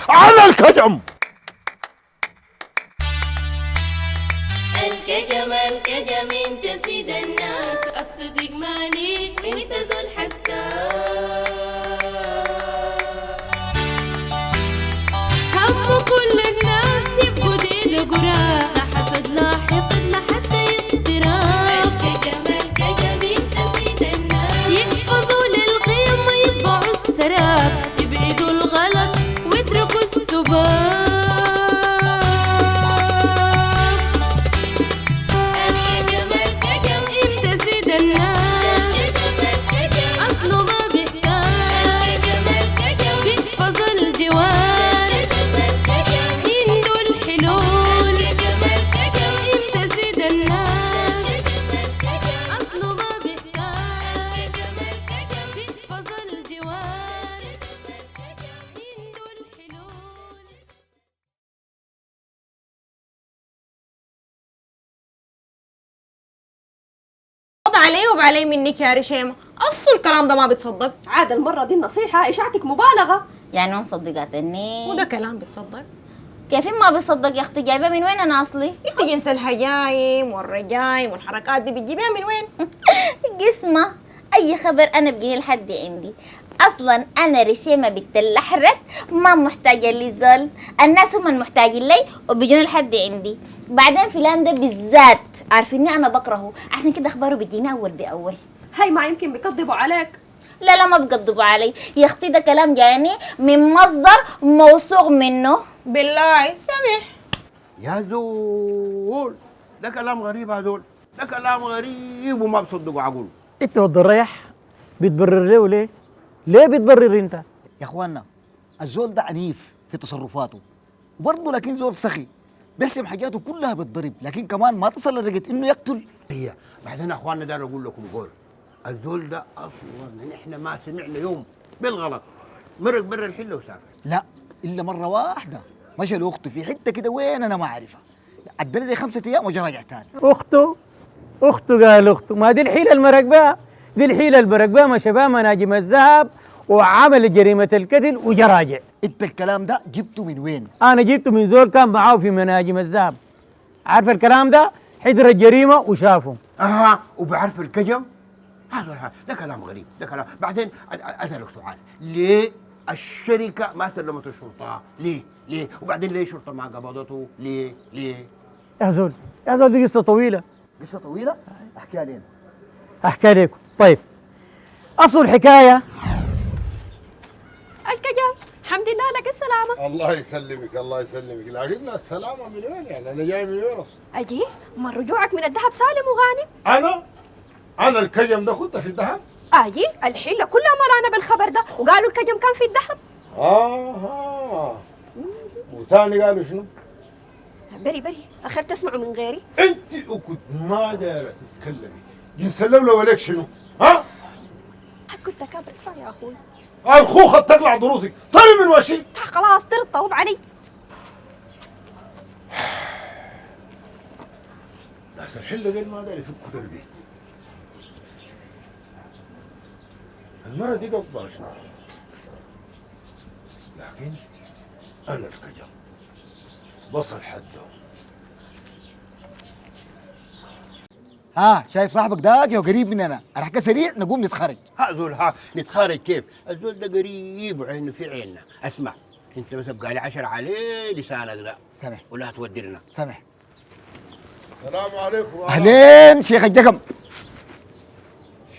على الكجم. الكجم الكجم انت سيد الناس، الصدق مالك وانت ذو الحساس. هم كل الناس يبقوا ديل قراء، لا حسد لا حقد لا حتى افتراء. الكجم الكجم انت سيد الناس، يحفظوا للقيم ويطبعوا السراب، يبعدوا الغلط ويتركوا السباب. عليه وبعليه منك يا رشيمة، أصل الكلام ده ما بيتصدق. عاد المرة دي النصيحة إشاعتك مبالغة. يعني ما مصدقاتني وده كلام بيتصدق؟ كيف ما بيصدق يا اختي؟ جايبه من وين انا اصلي؟ انت جنس الهجايم والرجايم والحركات دي بتجيبيها من وين؟ قسمة اي خبر انا بجيه لحد عندي. اصلا انا رشيمه بنت الاحرت ما محتاجه لزول، الناس هم المحتاجين لي وبيجون لحد عندي. بعدين فلان ده بالذات عارفيني انا بكرهه، عشان كده اخباره بتجيني اول باول. هاي ما يمكن بيكذبوا عليك. لا لا ما بيكذبوا علي يا اختي، ده كلام جاني من مصدر موثوق منه. بالله سامح يا زول، ده كلام غريب يا زول، ده كلام غريب وما بصدقوا عقول. انت والضريح بتبرر ليه وليه؟ ليه بتبرر انت؟ يا اخوانا الزول ده عنيف في تصرفاته وبرضه لكن زول سخي بيحسب حاجاته كلها بالضرب، لكن كمان ما تصل لدرجه انه يقتل. هي بعدين يا اخواننا ده اقول لكم قول، الزول ده اصلا نحن ما سمعنا يوم بالغلط مرق برا الحله وسافر. لا الا مره واحده مشى لاخته في حته كده وين انا ما اعرفها، عدنا زي 5 ايام وجا راجع تاني. اخته قال اخته، ما دي الحيله المرق بها، دي الحيله المرق بها مشى بها مناجم الذهب وعمل جريمه القتل وجا راجع. انت الكلام ده جبته من وين؟ انا جبته من زول كان معاه في مناجم الذهب، عارف الكلام ده؟ حضر الجريمه وشافه. وبعرف الكجم هذا ده كلام غريب، ده كلام. بعدين اسالك سؤال، ليه الشركه ما سلمت الشرطه؟ ليه؟ وبعدين ليه الشرطه ما قبضته؟ ليه؟ يا زول دي قصه طويله. قصه طويله؟ احكيها لنا. احكي لكم. طيب اصل الحكايه الكجم الحمد لله لك السلامة. الله يسلمك الله يسلمك، لكن السلامة من وين يعني؟ أنا جاي من وين أصلا؟ أجي من رجوعك من الذهب سالم وغانم. أنا الكجم ده كنت في الذهب؟ أجي الحلة كلها ملانة بالخبر ده، وقالوا الكجم كان في الذهب. وتاني قالوا شنو؟ بري أخر تسمعوا من غيري. أنت وكنت ما دايرة تتكلمي، جنس اللولة وليك شنو؟ ها؟ قلت كابرك صار يا أخوي. الخوخة تقلع ضروسك، طلع من وشي. خلاص طرد طوب علي. ناس الحلة دي ما داير يفكوا دربي. المرة دي قصدها شنو؟ لكن أنا الكجم بصل حدهم. شايف صاحبك ده يا قريب مننا، الحكايه سريع نقوم نتخرج. زول نتخارج كيف؟ الزول ده قريب وعينه في عيننا. اسمع انت بس ابقى لي 10 عليه لسانك ده. سامح. ولا هتودرنا. سامح. السلام عليكم. اهلين شيخ الجكم.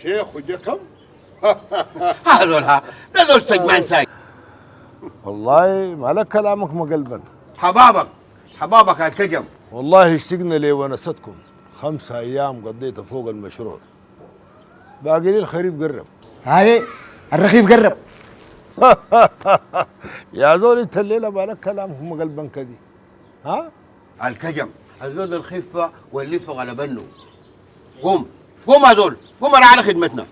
شيخ وجكم؟ ده زول استجمان ساي. والله ما لك كلامك مقلبا. حبابك يا الكجم. والله اشتقنا لي ونستكم، 5 أيام قضيتها فوق المشروع، باقي لي الخريف قرب. هاي الرخيف قرب. يا زول انت الليله مالك كلامك مقلبا كدي. الكجم الزول الخفه واللي فوق على بنه. قوم يا زول، قوم على خدمتنا.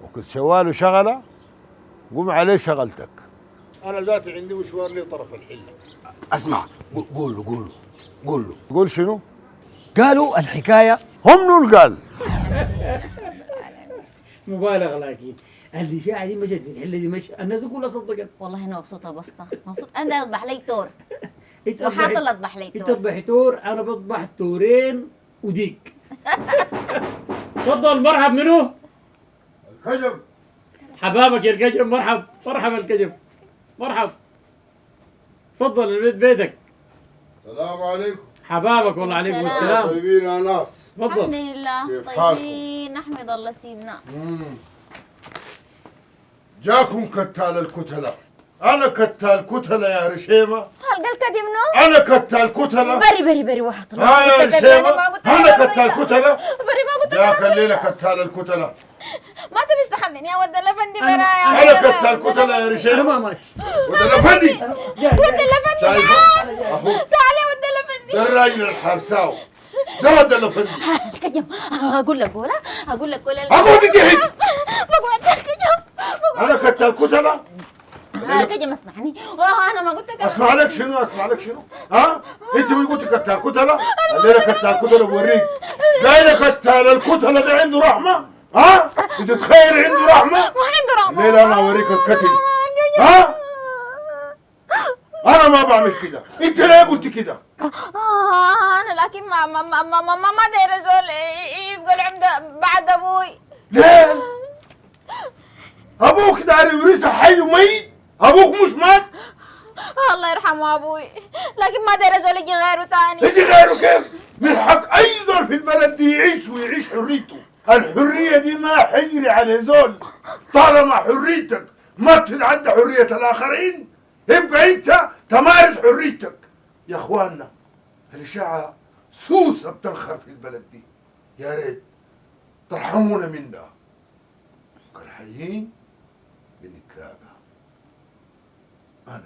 وكنت شوال وشغله، قوم عليه شغلتك. انا ذاتي عندي مشوار لي طرف الحله. اسمع قول له قول شنو؟ قالوا الحكايه هم نقول قال. مبالغ، لكن الاشاعه دي مشت في الحله دي مشى الناس كلها صدقت. والله انا مبسوطه بسطة مبسوط. انا اذبح لي تور انت وحاطه اللي اذبح لي انت تور. تذبحي تور، انا بذبح تورين وديك. تفضل. مرحب منو؟ الكجم. حبابك يا الكجم. مرحب مرحبا الكجم. مرحب. تفضل البيت بيتك. السلام عليكم. حبابك والله عليكم السلام. السلام. طيبين يا ناس. الحمد تفضل. لله كيف طيبين نحمد الله سيدنا. جاكم كتال الكتلة. أنا كتال كتلة يا رشيمة. هلقى الكدم نو أنا كتال كتلة. بري واحد يا رشيمة. أنا كتال كتلة. بري ما قلت ذاك الليلة كتال الكتلة. ما تبيش تخمني يا ود الافندي أنا- برايا. أنا كتال كتلة يا انا رشيمة. ما ماشي. وده الأفندي. ود الافندي شايفة؟ أهو تعال يا ود الافندي. ده الراجل الحرساوي. ده الأفندي. الكجم اقول لك قولها اقول لك قولها. أقول لك إيه؟ بقعد الكجم. أنا كتال كتلة. الكجم اسمعني. انا ما قلت لك. اسمع لك شنو اسمع لك شنو ها انت ما قلت كتال كتله الليله كتال كتله بوريك قايله كتال الكتله ده عنده رحمه ها بتتخيل عنده رحمه ما عنده رحمه. الليله انا اوريك الكتل ها انا ما بعمل كده انت ليه قلت كده انا لكن ما داير زول يبقى العمده بعد ابوي. ليه ابوك داري يورث حي وميت ابوك مش مات الله يرحمه ابوي لكن ما داير زول يجي غيره تاني. يجي غيره كيف من حق اي زول في البلد دي يعيش ويعيش حريته الحريه دي ما حجري على زول طالما حريتك ما بتتعدى حريه الاخرين يبقى انت تمارس حريتك يا اخواننا الاشاعه سوسه بتنخر في البلد دي يا ريت ترحمونا منها كالحيين بنتلاقى انا